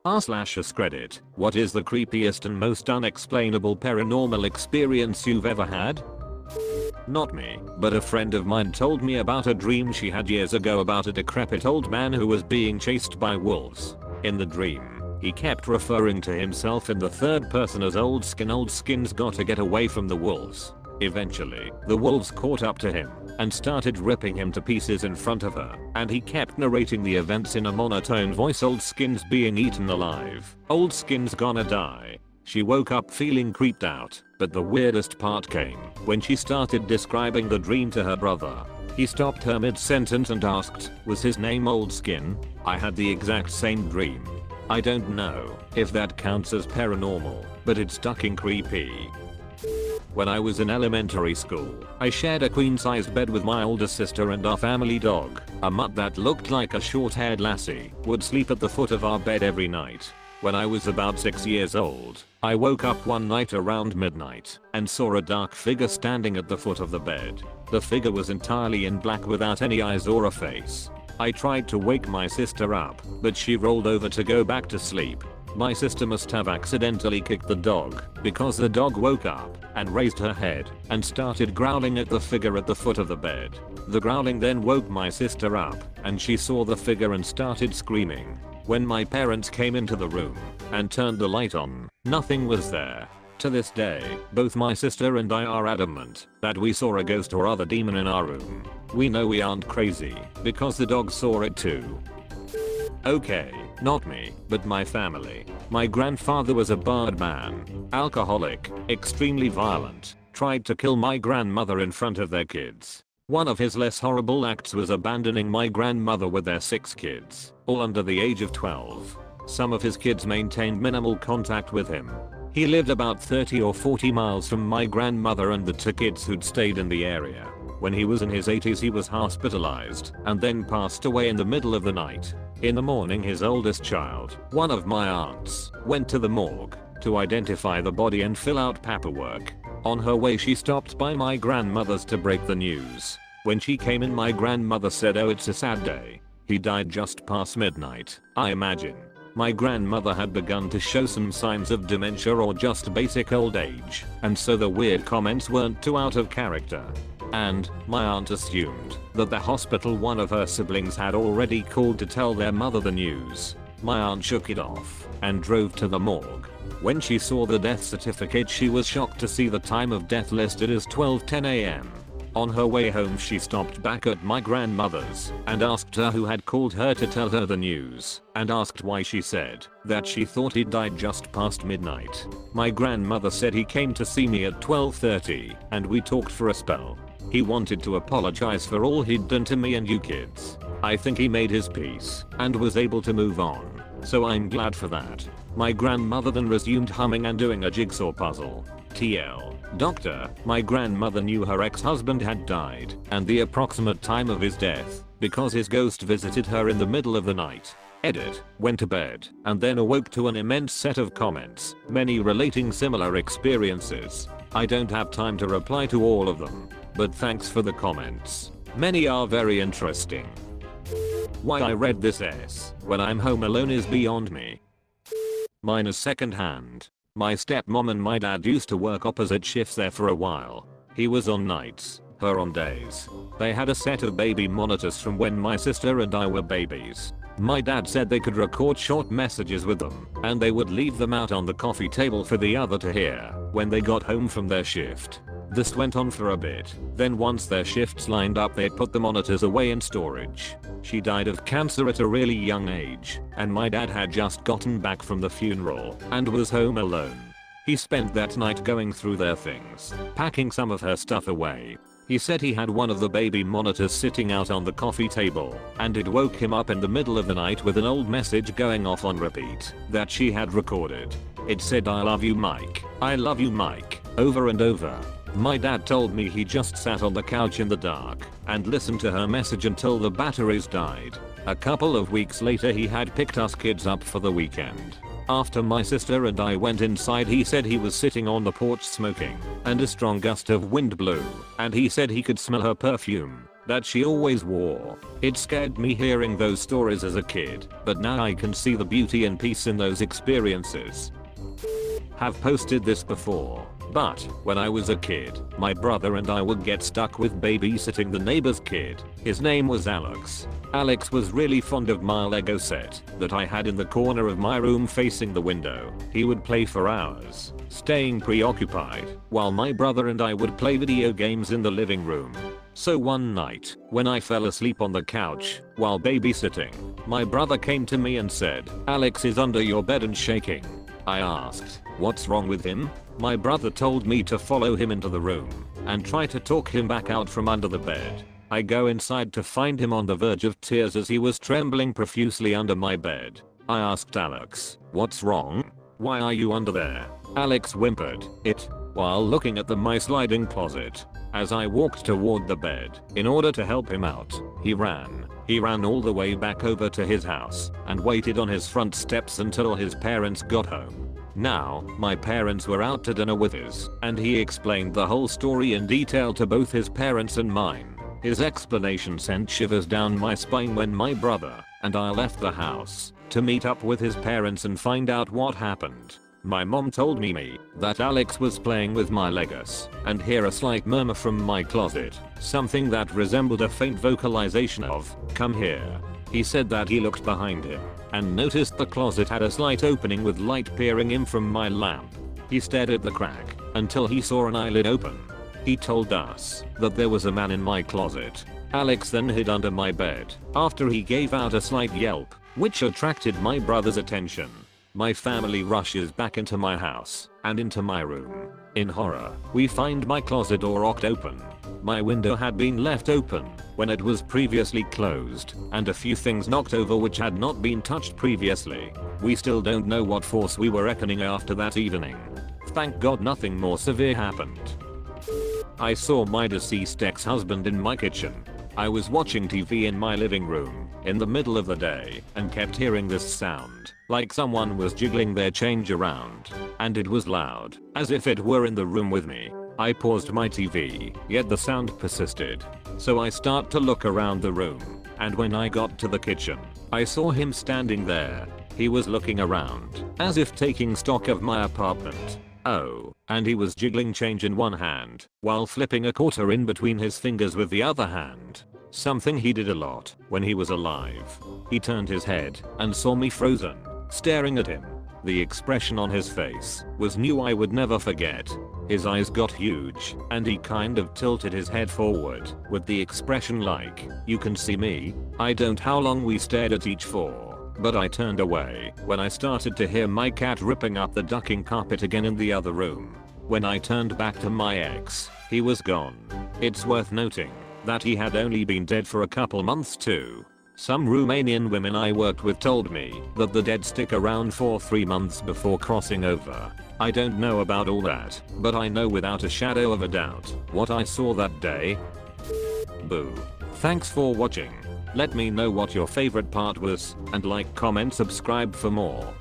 r/AskReddit, what is the creepiest and most unexplainable paranormal experience you've ever had? Not me, but a friend of mine told me about a dream she had years ago about a decrepit old man who was being chased by wolves. In the dream, he kept referring to himself in the third person as old skin's got to get away from the wolves. Eventually, the wolves caught up to him and started ripping him to pieces in front of her, and he kept narrating the events in a monotone voice. Old skin's being eaten alive. Old skin's gonna die. She woke up feeling creeped out, but the weirdest part came when she started describing the dream to her brother. He stopped her mid-sentence and asked, was his name Old Skin? I had the exact same dream. I don't know if that counts as paranormal, but it's fucking creepy. When I was in elementary school, I shared a queen-sized bed with my older sister, and our family dog, a mutt that looked like a short-haired lassie, would sleep at the foot of our bed every night. When I was about 6 years old, I woke up one night around midnight and saw a dark figure standing at the foot of the bed. The figure was entirely in black without any eyes or a face. I tried to wake my sister up, but she rolled over to go back to sleep. My sister must have accidentally kicked the dog, because the dog woke up and raised her head and started growling at the figure at the foot of the bed. The growling then woke my sister up, and she saw the figure and started screaming. When my parents came into the room and turned the light on, nothing was there. To this day, both my sister and I are adamant that we saw a ghost or other demon in our room. We know we aren't crazy because the dog saw it too. Okay, not me, but my family. My grandfather was a bad man, alcoholic, extremely violent, tried to kill my grandmother in front of their kids. One of his less horrible acts was abandoning my grandmother with their 6 kids, all under the age of 12. Some of his kids maintained minimal contact with him. He lived about 30 or 40 miles from my grandmother and the 2 kids who'd stayed in the area. When he was in his 80s, he was hospitalized and then passed away in the middle of the night. In the morning, his oldest child, one of my aunts, went to the morgue to identify the body and fill out paperwork. On her way, she stopped by my grandmother's to break the news. When she came in, my grandmother said, "Oh, it's a sad day. He died just past midnight." I imagine my grandmother had begun to show some signs of dementia or just basic old age, and so the weird comments weren't too out of character. And my aunt assumed that the hospital one of her siblings had already called to tell their mother the news. My aunt shook it off and drove to the morgue. When she saw the death certificate, she was shocked to see the time of death listed as 12:10 a.m. On her way home, she stopped back at my grandmother's and asked her who had called her to tell her the news, and asked why. She said that she thought he died just past midnight. My grandmother said he came to see me at 12:30 and we talked for a spell. He wanted to apologize for all he'd done to me and you kids. I think he made his peace and was able to move on, so I'm glad for that. My grandmother then resumed humming and doing a jigsaw puzzle. TL. Doctor, my grandmother knew her ex-husband had died and the approximate time of his death because his ghost visited her in the middle of the night. Edit. Went to bed and then awoke to an immense set of comments, many relating similar experiences. I don't have time to reply to all of them, but thanks for the comments. Many are very interesting. Why I read this when I'm home alone is beyond me. Mine is secondhand. My stepmom and my dad used to work opposite shifts there for a while. He was on nights, her on days. They had a set of baby monitors from when my sister and I were babies. My dad said they could record short messages with them, and they would leave them out on the coffee table for the other to hear when they got home from their shift. This went on for a bit. Then once their shifts lined up, they'd put the monitors away in storage. She died of cancer at a really young age, and my dad had just gotten back from the funeral and was home alone. He spent that night going through their things, packing some of her stuff away. He said he had one of the baby monitors sitting out on the coffee table, and it woke him up in the middle of the night with an old message going off on repeat that she had recorded. It said, "I love you, Mike. I love you, Mike," over and over. My dad told me he just sat on the couch in the dark and listened to her message until the batteries died. A couple of weeks later, he had picked us kids up for the weekend. After my sister and I went inside, he said he was sitting on the porch smoking, and a strong gust of wind blew, and he said he could smell her perfume. that she always wore. It scared me hearing those stories as a kid, but now I can see the beauty and peace in those experiences. Have posted this before, but when I was a kid, my brother and I would get stuck with babysitting the neighbor's kid. His name was Alex. Alex was really fond of my Lego set that I had in the corner of my room facing the window. He would play for hours, staying preoccupied, while my brother and I would play video games in the living room. So one night, when I fell asleep on the couch while babysitting, my brother came to me and said, "Alex is under your bed and shaking." I asked, "What's wrong with him?" My brother told me to follow him into the room and try to talk him back out from under the bed. I go inside to find him on the verge of tears as he was trembling profusely under my bed. I asked Alex, "What's wrong? Why are you under there?" Alex whimpered it while looking at my sliding closet. As I walked toward the bed in order to help him out, he ran. He ran all the way back over to his house and waited on his front steps until his parents got home. Now, my parents were out to dinner with us, and he explained the whole story in detail to both his parents and mine. His explanation sent shivers down my spine when my brother and I left the house to meet up with his parents and find out what happened. My mom told me that Alex was playing with my Legos and hear a slight murmur from my closet, something that resembled a faint vocalization of, "Come here." He said that he looked behind him and noticed the closet had a slight opening with light peering in from my lamp. He stared at the crack until he saw an eyelid open. He told us that there was a man in my closet. Alex then hid under my bed after he gave out a slight yelp, which attracted my brother's attention. My family rushes back into my house and into my room. In horror, we find my closet door rocked open. My window had been left open when it was previously closed, and a few things knocked over which had not been touched previously. We still don't know what force we were reckoning after that evening. Thank God nothing more severe happened. I saw my deceased ex-husband in my kitchen. I was watching TV in my living room in the middle of the day and kept hearing this sound, like someone was jiggling their change around, and it was loud, as if it were in the room with me. I paused my TV, yet the sound persisted. So I start to look around the room, and when I got to the kitchen, I saw him standing there. He was looking around, as if taking stock of my apartment. Oh, and he was jiggling change in one hand, while flipping a quarter in between his fingers with the other hand. Something he did a lot when he was alive. He turned his head and saw me frozen, staring at him. The expression on his face was new. I would never forget. His eyes got huge, and he kind of tilted his head forward, with the expression like, "You can see me?" I don't know how long we stared at each for, but I turned away when I started to hear my cat ripping up the ducking carpet again in the other room. When I turned back to my ex, he was gone. It's worth noting that he had only been dead for a couple months too. Some Romanian women I worked with told me that the dead stick around for 3 months before crossing over. I don't know about all that, but I know without a shadow of a doubt what I saw that day. Boo. Thanks for watching. Let me know what your favorite part was, and like, comment, subscribe for more.